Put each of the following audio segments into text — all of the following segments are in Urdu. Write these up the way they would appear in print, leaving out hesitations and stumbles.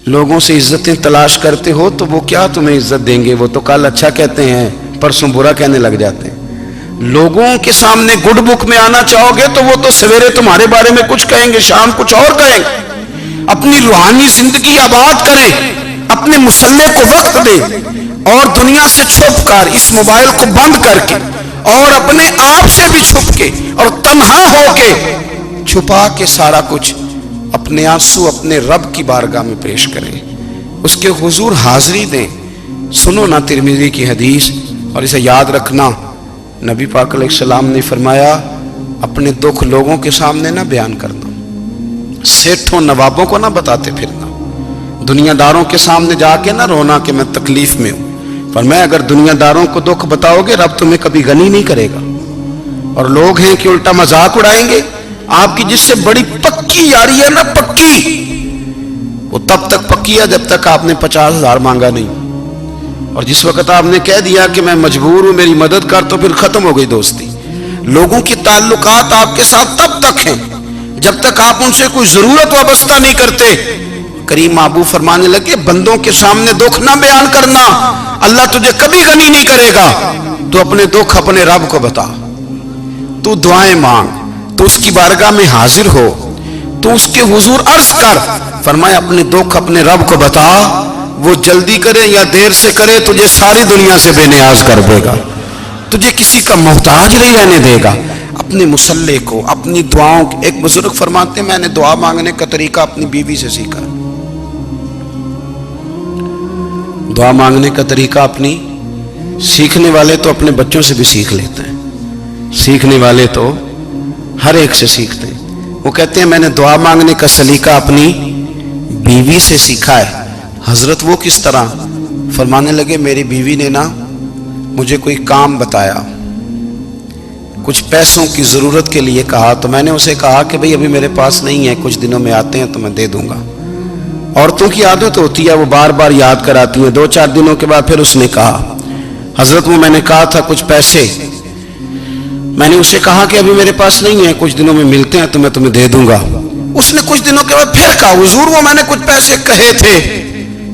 لوگوں سے عزتیں تلاش کرتے ہو تو وہ کیا تمہیں عزت دیں گے؟ وہ تو کل اچھا کہتے ہیں، پرسوں برا کہنے لگ جاتے ہیں۔ لوگوں کے سامنے گڈ بک میں آنا چاہو گے تو وہ تو سویرے تمہارے بارے میں کچھ کہیں گے، شام کچھ اور کہیں گے۔ اپنی روحانی زندگی آباد کریں، اپنے مسلح کو وقت دیں، اور دنیا سے چھپ کر، اس موبائل کو بند کر کے، اور اپنے آپ سے بھی چھپ کے اور تنہا ہو کے، چھپا کے سارا کچھ اپنے آنسو اپنے رب کی بارگاہ میں پیش کریں، اس کے حضور حاضری دیں۔ سنو نا ترمذی کی حدیث، اور اسے یاد رکھنا، نبی پاک علیہ السلام نے فرمایا اپنے دکھ لوگوں کے سامنے نہ بیان کرنا، سیٹھوں نوابوں کو نہ بتاتے پھرنا، دنیا داروں کے سامنے جا کے نہ رونا کہ میں تکلیف میں ہوں۔ فرمایا اگر دنیا داروں کو دکھ بتاؤ گے رب تمہیں کبھی غنی نہیں کرے گا۔ اور لوگ ہیں کہ الٹا مذاق اڑائیں گے آپ کی، جس سے بڑی پکی یاری ہے نا، پکی، وہ تب تک پکی ہے جب تک آپ نے 50,000 مانگا نہیں، اور جس وقت آپ نے کہہ دیا کہ میں مجبور ہوں میری مدد کر، تو پھر ختم ہو گئی دوستی۔ لوگوں کی تعلقات آپ کے ساتھ تب تک ہیں جب تک آپ ان سے کوئی ضرورت وابستہ نہیں کرتے۔ کریم محبوب فرمانے لگے بندوں کے سامنے دکھ نہ بیان کرنا، اللہ تجھے کبھی غنی نہیں کرے گا۔ تو اپنے دکھ اپنے رب کو بتا، تو دعائیں مانگ، تو اس کی بارگاہ میں حاضر ہو، تو اس کے حضور عرض کر۔ فرمایا اپنے دکھ اپنے رب کو بتا، وہ جلدی کرے یا دیر سے کرے تجھے ساری دنیا سے بے نیاز کر دے گا، تجھے کسی کا محتاج نہیں رہنے دے گا۔ اپنے مسلح کو، اپنی دعاؤں، ایک بزرگ فرماتے ہیں میں نے دعا مانگنے کا طریقہ اپنی بیوی سے سیکھا، دعا مانگنے کا طریقہ اپنی، سیکھنے والے تو اپنے بچوں سے بھی سیکھ لیتے ہیں، سیکھنے والے تو ہر ایک سے سیکھتے ہیں۔ وہ کہتے ہیں میں نے دعا مانگنے کا سلیقہ اپنی بیوی سے سیکھا ہے۔ حضرت وہ کس طرح؟ فرمانے لگے میری بیوی نے نا مجھے کوئی کام بتایا، کچھ پیسوں کی ضرورت کے لیے کہا، تو میں نے اسے کہا کہ بھئی ابھی میرے پاس نہیں ہے، کچھ دنوں میں آتے ہیں تو میں دے دوں گا۔ عورتوں کی عادت ہوتی ہے وہ بار بار یاد کراتی ہیں، 2-4 دنوں کے بعد پھر اس نے کہا حضرت وہ میں نے کہا تھا کچھ پیسے، میں نے اسے کہا کہ ابھی میرے پاس نہیں ہے، کچھ دنوں میں ملتے ہیں تو میں تمہیں دے دوں گا۔ اس نے کچھ دنوں کے بعد پھر کہا حضور وہ میں نے کچھ پیسے کہے تھے۔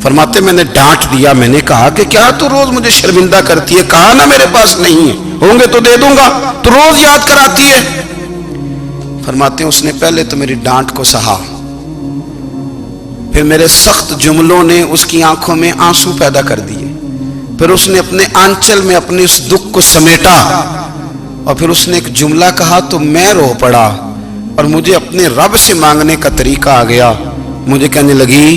فرماتے میں نے ڈانٹ دیا، میں نے کہا کہ کیا تو روز مجھے شرمندہ کرتی ہے، کہا نا میرے پاس نہیں ہے، ہوں گے تو دے دوں گا، تو روز یاد کراتی ہے۔ فرماتے ہیں اس نے پہلے تو میری ڈانٹ کو سہا، پھر میرے سخت جملوں نے اس کی آنکھوں میں آنسو پیدا کر دیے، پھر اس نے اپنے آنچل میں اپنے اس دکھ کو سمیٹا، اور پھر اس نے ایک جملہ کہا تو میں رو پڑا، اور مجھے اپنے رب سے مانگنے کا طریقہ آ گیا۔ مجھے کہنے لگی